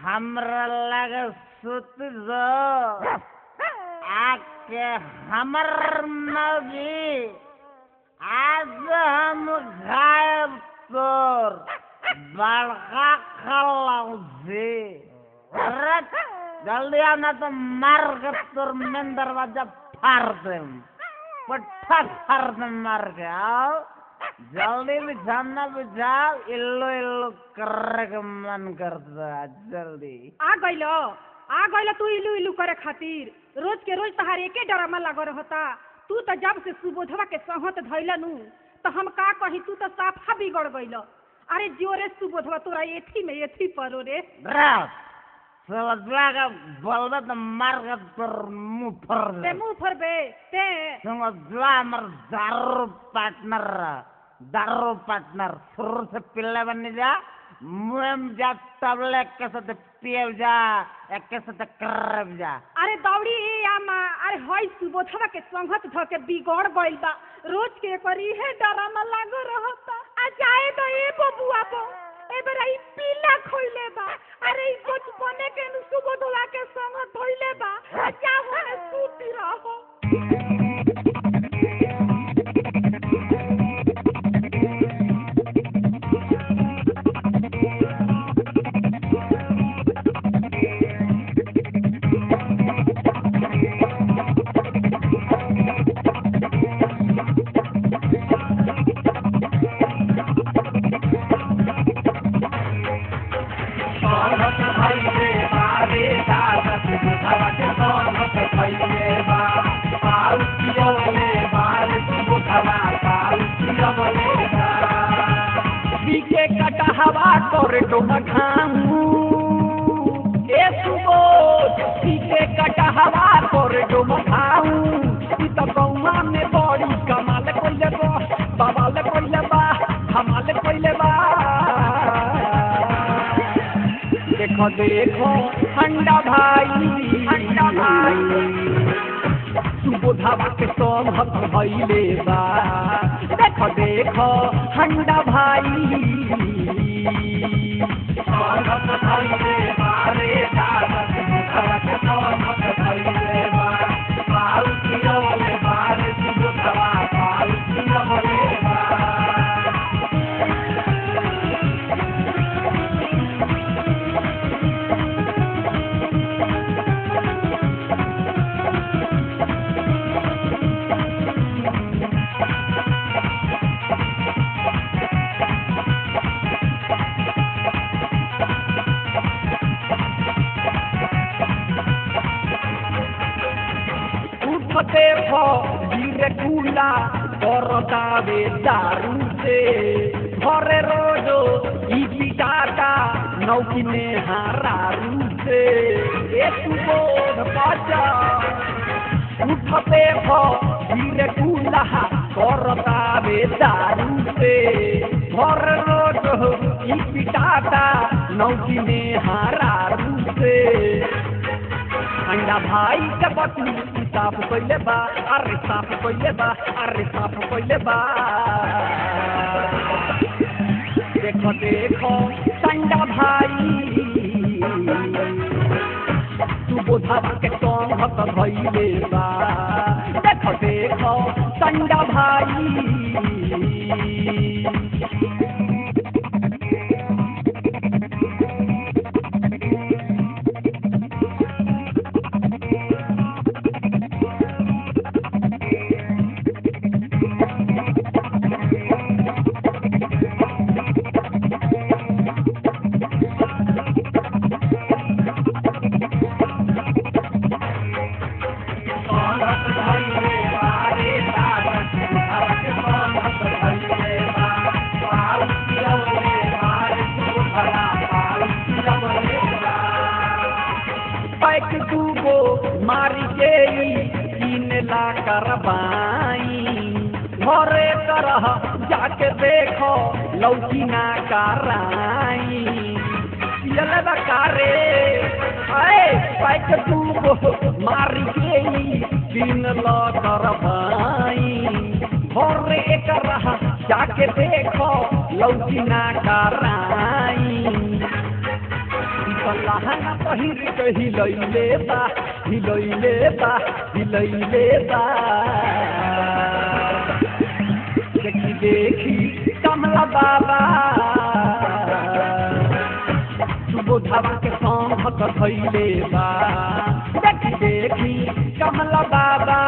हमरा लगे सुत जो आके हमर मौगी आज हम गायब तोर बड़का खलौजी अरे जल्दी आना तो मार के तोर मेन दरवाजा फाड़ देम पट्टा फाड़ देम मार के आओ जल्दी बिछाना बिछाओ इल्लो इल्लो कर के मन करता जल्दी आ गइलो तू इलू इलू करे खातिर रोज के रोज तहार एके ड्रामा लागो रहता। तू तो जब से सुबोधवा के सहत धइलनु तो हम का कही तू तो साफा बिगड़ गइलो। अरे जोरे सुबोधवा तोरा एथी में एथी परो रे सुबोधवा का बोलबे तो मार के तोर मुंह फोड़ बे ते सुबोधवा हमर दारू पार्टनर शुरू से पिल्ले बन जा मुँह जा तबले के साथ पिए जा एक के साथ कर जा। अरे दौड़ी आमा अरे हई सुबोधवा के संगत ध के बिगड़ गइल बा रोज के करी है ड्रामा लागो रहता। आ जाए तो ए बबुआ बो ए बेरा ई पीला खोइले बा अरे ई बचपने के सुबोधवा के संगत धइले बा आ जा होने सूती रहो। देखो ठंडा भाई सुबोधवा के संगत भइले बा देखो ठंडा भाई संगत भइले बा रे सुबोधवा के संगत भइले बा पाल कियोले बा रे सुबोधवा पाल कियोले बा। देखो धीरे कूला करतावे दारू से घरे रोजो ई पिटाटा नौकी में हारू से ए सुबोध बचा उठते भो धीरे कूला करतावे दारू से घरे रोजो ई पिटाटा नौकी में हारू से ठंडा भाई के बटू साफ कइले बा अरे साफ कइले बा देखो ठंडा भाई सुबोधवा के संगत भइले बा देखो ठंडा भाई। मारी के तीन ला करबाई घरे तरह जाके देखो लौकी ना कराई पियल बकारे अरे पैक तू मारी के तीन ला करबाई घरे तरह जाके देखो लौकी ना कराई लहंगा पहिर के हिलैले बा हिलैले बा हिलैले बा देखी देखी कमला बाबा सुबोधवा के संघत धैले बा देखी देखी कमला बाबा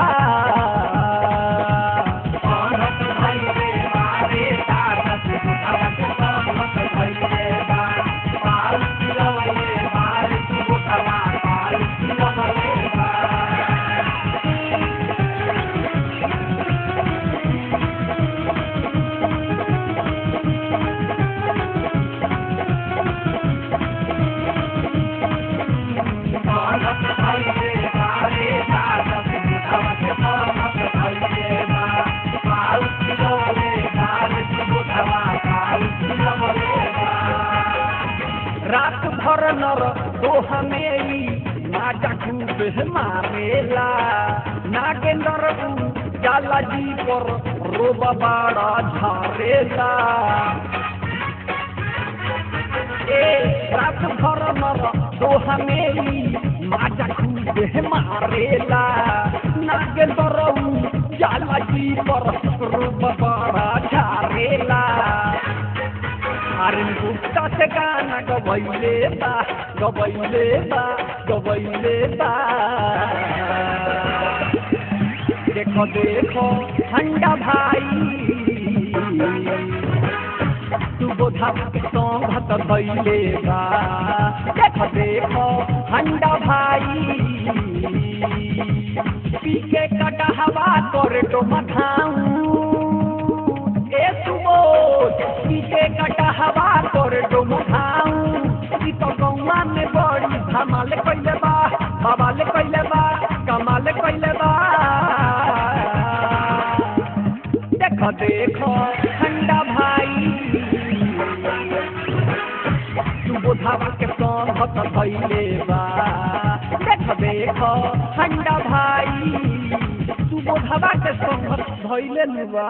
रात भर नर दोहा में नाचा खूब मारेला नागेंद्र जाला जी पर रोबा बाड़ा झारेला रात भर नर दोहा में नाचा खूब मारेला नागेंद्र जाला जी पर रोबा बाड़ा झारेला अरे गुप्ता से गाना गवैले बा गवैले बा गवैले बा देखो देखो ठंडा भाई सुबोधा के संघत धैले बा देखो देखो ठंडा भाई पी के कटहवा करे तो मधाऊ पीछे कटहवा तोरे डोमखाऊ तो गौवा में बड़ी धमाल कैले बा बवाल कैले बा कमाल कैले बा देखो देखो ठंडा भाई सुबोधवा के संघत धैले बा देखो देखो ठंडा भाई सुबोधवा के संघत धैले बा।